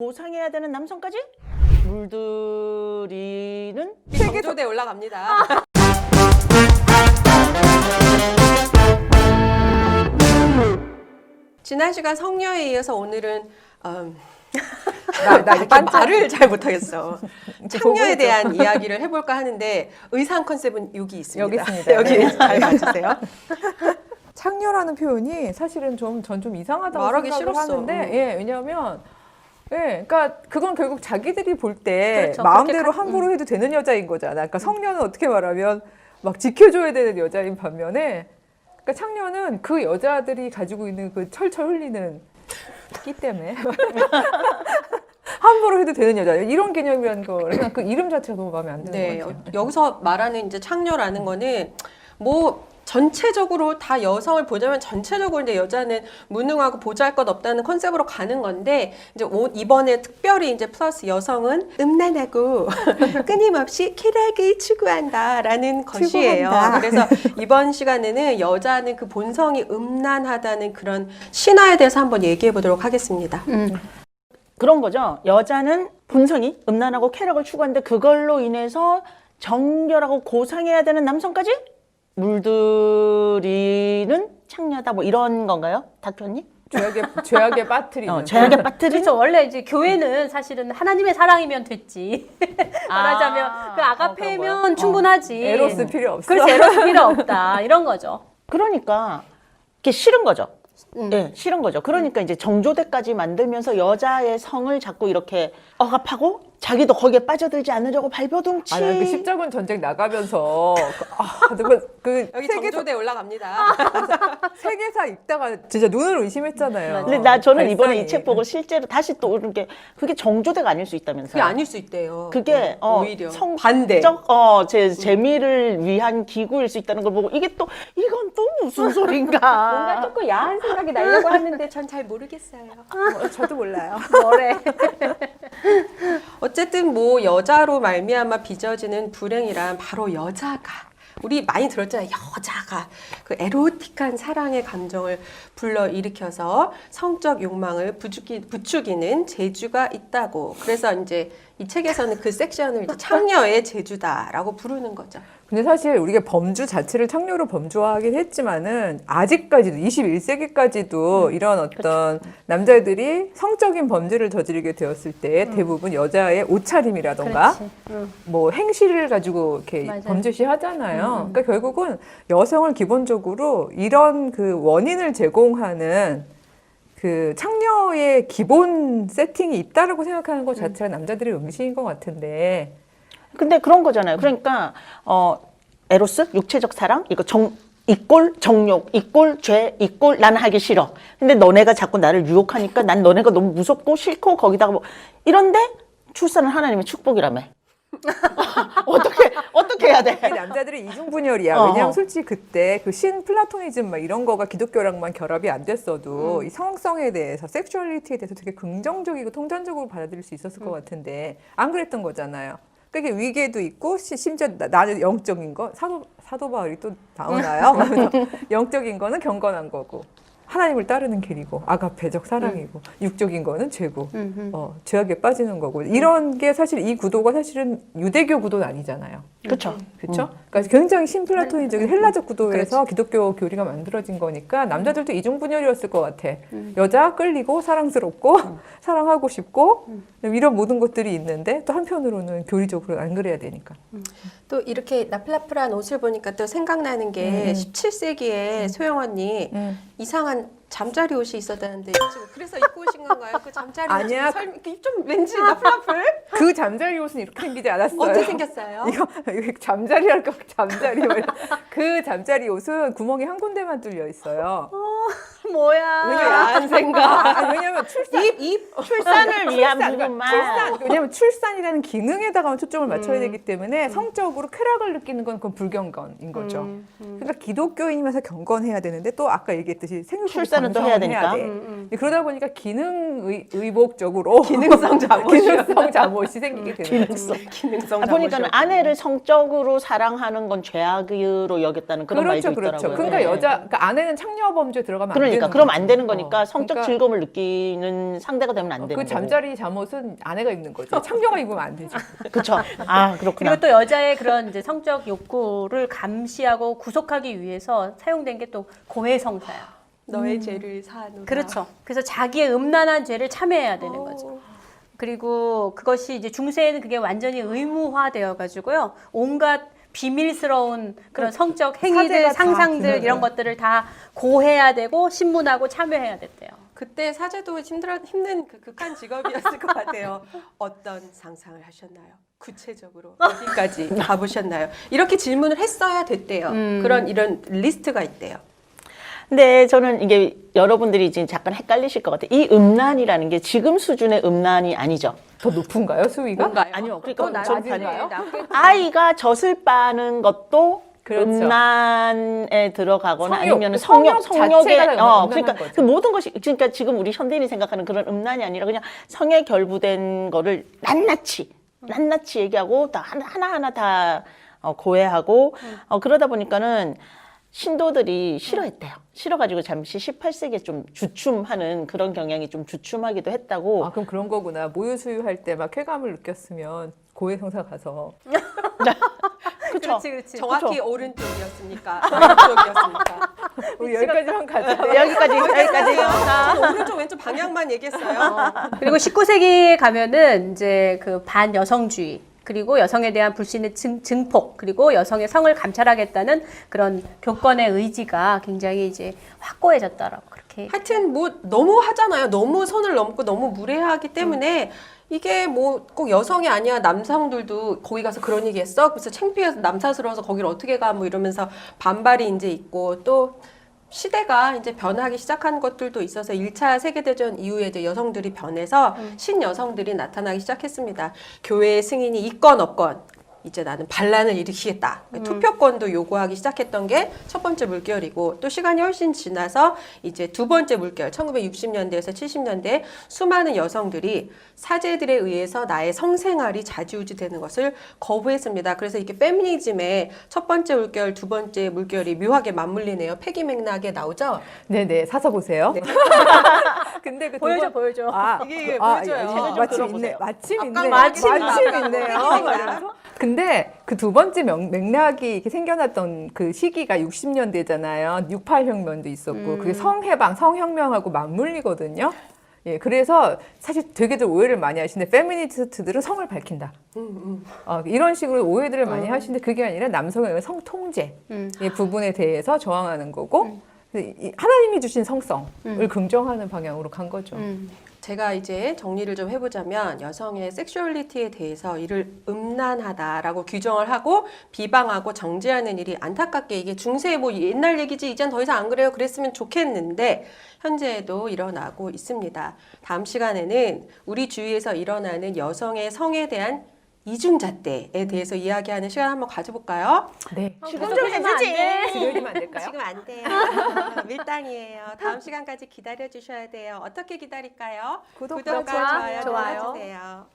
보상해야 되는 남성까지 물들이는 정조대에 올라갑니다. 지난 시간 성녀에 이어서 오늘은 말을 잘 못하겠어. 창녀에 대한 이야기를 해볼까 하는데 의상 컨셉은 여기 있습니다. 여기 있습니다. 여기 잘 봐주세요. 창녀라는 표현이 사실은 전 좀 이상하다고 말하기 생각을 싫었어. 하는데, 예, 왜냐하면, 예, 그러니까 그건 결국 자기들이 볼 때 그렇죠. 마음대로 함부로 해도 되는 여자인 거잖아. 그러니까 성녀는 어떻게 말하면 막 지켜줘야 되는 여자인 반면에, 그러니까 창녀는 그 여자들이 가지고 있는 그 철철 흘리는 끼 때문에 함부로 해도 되는 여자 이런 개념이라는 거, 그냥 그 이름 자체가 너무 마음에 안 드는 네, 것 같아요. 여기서 말하는 이제 창녀라는 거는 뭐 전체적으로 다 여성을 보자면 전체적으로 이제 여자는 무능하고 보잘것없다는 컨셉으로 가는 건데 이제 이번에 특별히 이제 플러스 여성은 음란하고 끊임없이 쾌락을 추구한다라는 것이에요. 그래서 이번 시간에는 여자는 그 본성이 음란하다는 그런 신화에 대해서 한번 얘기해 보도록 하겠습니다. 그런 거죠. 여자는 본성이 음란하고 쾌락을 추구하는데 그걸로 인해서 정결하고 고상해야 되는 남성까지 물들이는 창녀다 뭐 이런 건가요? 닥터님? 죄악에 빠뜨리는. 죄악에 빠뜨리는? 그렇죠. 원래 이제 교회는 사실은 하나님의 사랑이면 됐지. 말하자면 그 아가페면 충분하지. 에로스 필요 없어. 그렇지, 에로스 필요 없다. 이런 거죠. 그러니까 그게 싫은 거죠. 네, 싫은 거죠. 그러니까 이제 정조대까지 만들면서 여자의 성을 자꾸 이렇게 억압하고 자기도 거기에 빠져들지 않으려고 발버둥치. 아, 그 십자군 전쟁 나가면서 그 여기 세계사, 정조대 올라갑니다. 세계사 읽다가 진짜 눈을 의심했잖아요. 근데 저는 이번에 발상이. 이 책 보고 실제로 다시 또 이렇게 그게 정조대가 아닐 수 있다면서요. 그게 아닐 수 있대요. 그게 오히려 반대. 재미를 위한 기구일 수 있다는 걸 보고 이게 또 이건 또 무슨 소린가. 뭔가 조금 야한 생각이 나려고 하는데 전 잘 모르겠어요. 저도 몰라요. 뭐래. 어쨌든 뭐 여자로 말미암아 빚어지는 불행이란 바로 여자가 우리 많이 들었잖아요. 여자가 그 에로틱한 사랑의 감정을 불러일으켜서 성적 욕망을 부추기는 재주가 있다고. 그래서 이제 이 책에서는 그 섹션을 이제 창녀의 재주다라고 부르는 거죠. 근데 사실 우리가 범주 자체를 창녀로 범주화하긴 했지만은 아직까지도 21세기까지도 이런 어떤 남자들이 성적인 범죄를 저지르게 되었을 때 대부분 여자의 옷차림이라던가 뭐 행실을 가지고 이렇게 맞아요. 범죄시 하잖아요. 그러니까 결국은 여성을 기본적으로 이런 그 원인을 제공하는 그 창녀의 기본 세팅이 있다라고 생각하는 것 자체가 남자들의 음식인 것 같은데. 근데 그런 거잖아요. 그러니까 에로스 육체적 사랑 이거 이꼴 정욕 이꼴 죄 이꼴 나는 하기 싫어. 근데 너네가 자꾸 나를 유혹하니까 난 너네가 너무 무섭고 싫고 거기다가 뭐 이런데 출산은 하나님의 축복이라며. 어떻게 해야 돼? 이 남자들은 이중분열이야. 왜냐하면 솔직히 그때 그 신 플라토니즘 막 이런 거가 기독교랑만 결합이 안 됐어도 이 성성에 대해서, 섹슈얼리티에 대해서 되게 긍정적이고 통전적으로 받아들일 수 있었을 것 같은데 안 그랬던 거잖아요. 그러니까 이게 위계도 있고 심지어 나는 영적인 거 사도 바울이 또 나오나요? 영적인 거는 경건한 거고 하나님을 따르는 길이고 아가페적 사랑이고 육적인 거는 죄고 죄악에 빠지는 거고 이런 게 사실 이 구도가 사실은 유대교 구도는 아니잖아요. 그렇죠. 그렇죠? 그러니까 굉장히 신플라토니적인 헬라적 구도에서 기독교 교리가 만들어진 거니까 남자들도 이중분열이었을 것 같아. 여자 끌리고 사랑스럽고 사랑하고 싶고 이런 모든 것들이 있는데 또 한편으로는 교리적으로 안 그래야 되니까. 또 이렇게 나플라플한 옷을 보니까 또 생각나는 게 17세기에 소영 언니 이상한 잠자리 옷이 있었다는데 그래서 입고 오신 건가요? 그 잠자리 아니야. 옷 좀 왠지 나플라플? 그 잠자리 옷은 이렇게 생기지 않았어요. 어떻게 생겼어요? 이거 잠자리랄까 잠자리 그 잠자리 옷은 구멍이 한 군데만 뚫려 있어요. 뭐야. 야한 생각. 왜냐면 출산을 위한 부분만. 왜냐면 출산이라는 기능에다가만 초점을 맞춰야 되기 때문에 성적으로 쾌락을 느끼는 건 그건 불경건인 거죠. 그러니까 기독교인이면서 경건해야 되는데 또 아까 얘기했듯이 생육을 출산은 또 해야 되니까. 그러다 보니까 기능의복적으로 기능성 잠옷이 생기게 되는 거죠. 기능성 보니까는 아내를 성적으로 사랑하는 건 죄악으로 여겼다는 그런 말도 있더라고요. 그러니까 그러니까 아내는 창녀 범죄에 들어가면 안 그러니까 거니까. 되는 그럼 거지. 안 되는 거니까 어, 성적 그러니까 즐거움을 느끼는 상대가 되면 안 되는 그 거고. 잠자리 잠옷은 아내가 입는 거지. 창녀가 입으면 안 되지. 그렇죠. 아, 그렇구나. 그리고 또 여자의 그런 이제 성적 욕구를 감시하고 구속하기 위해서 사용된 게 또 고해성사야. 너의 죄를 사노라. 그렇죠. 그래서 자기의 음란한 죄를 참여해야 되는 거죠. 그리고 그것이 이제 중세에는 그게 완전히 의무화되어 가지고요. 온갖 비밀스러운 그런 성적 행위들, 사제가 다 상상들 드러나요. 이런 것들을 다 고해야 되고 신문하고 참여해야 됐대요. 그때 사제도 힘든 그 극한 직업이었을 것 같아요. 어떤 상상을 하셨나요? 구체적으로 어디까지 가보셨나요? 이렇게 질문을 했어야 됐대요. 이런 리스트가 있대요. 근데 저는 이게 여러분들이 지금 잠깐 헷갈리실 것 같아요. 이 음란이라는 게 지금 수준의 음란이 아니죠. 더 높은가요, 수위가? 뭔가요? 아니요. 더 그러니까 낮은가요? 아이가 젖을 빠는 것도 그렇죠. 음란에 들어가거나 성욕, 아니면 성욕 성욕에 자체가 다 음란한 그러니까 거죠. 그 모든 것이 그러니까 지금 우리 현대인이 생각하는 그런 음란이 아니라 그냥 성에 결부된 거를 낱낱이 얘기하고 다 하나하나 다 고해하고 그러다 보니까는 신도들이 싫어했대요. 싫어가지고 잠시 18세기에 좀 주춤하는 그런 경향이 좀 주춤하기도 했다고. 아, 그럼 그런 거구나. 모유 수유할 때 막 쾌감을 느꼈으면 고해성사 가서 그렇죠. 그렇지. 정확히 오른쪽이었습니까? 왼쪽이었습니까? 우리 여기까지만 가자. 여기까지. 오른쪽 왼쪽 방향만 얘기했어요. 그리고 19세기에 가면은 이제 그 반여성주의 그리고 여성에 대한 불신의 증폭 그리고 여성의 성을 감찰하겠다는 그런 교권의 의지가 굉장히 이제 확고해졌다라고 그렇게. 하여튼 뭐 너무 하잖아요. 너무 선을 넘고 너무 무례하기 때문에 이게 뭐 꼭 여성이 아니야 남성들도 거기 가서 그런 얘기 했어? 그래서 창피해서 남사스러워서 거기를 어떻게 가? 뭐 이러면서 반발이 이제 있고 또 시대가 이제 변하기 시작한 것들도 있어서 1차 세계대전 이후에 이제 여성들이 변해서 신여성들이 나타나기 시작했습니다. 교회의 승인이 있건 없건 이제 나는 반란을 일으키겠다. 투표권도 요구하기 시작했던 게 첫 번째 물결이고 또 시간이 훨씬 지나서 이제 두 번째 물결 1960년대에서 70년대 수많은 여성들이 사제들에 의해서 나의 성생활이 좌지우지되는 것을 거부했습니다. 그래서 이게 페미니즘의 첫 번째 물결, 두 번째 물결이 묘하게 맞물리네요. 패기 맥락에 나오죠? 네네, 사서 보세요. 네. 근데 그 보여줘 보여줘. 이게 보여줘요. 마침 있네. 마침 있네. 아까 마침 마침 있네요. 근데 그 두 번째 맥락이 이렇게 생겨났던 그 시기가 60년대잖아요. 68혁명도 있었고 그게 성해방, 성혁명하고 맞물리거든요. 예, 그래서 사실 되게들 오해를 많이 하시는데 페미니스트들은 성을 밝힌다. 이런 식으로 오해들을 많이 하시는데 그게 아니라 남성의 성통제 이 부분에 대해서 저항하는 거고 하나님이 주신 성성을 긍정하는 방향으로 간 거죠. 제가 이제 정리를 좀 해보자면 여성의 섹슈얼리티에 대해서 이를 음란하다라고 규정을 하고 비방하고 정죄하는 일이 안타깝게 이게 중세의 뭐 옛날 얘기지 이젠 더 이상 안 그래요 그랬으면 좋겠는데 현재에도 일어나고 있습니다. 다음 시간에는 우리 주위에서 일어나는 여성의 성에 대한 이중잣대에 대해서 이야기하는 시간 한번 가져볼까요? 네. 지금 좀 해주지. 지금 안 될까요? 지금 안 돼요. 밀당이에요. 다음 시간까지 기다려 주셔야 돼요. 어떻게 기다릴까요? 구독과 좋아요 좋아요. 눌러주세요.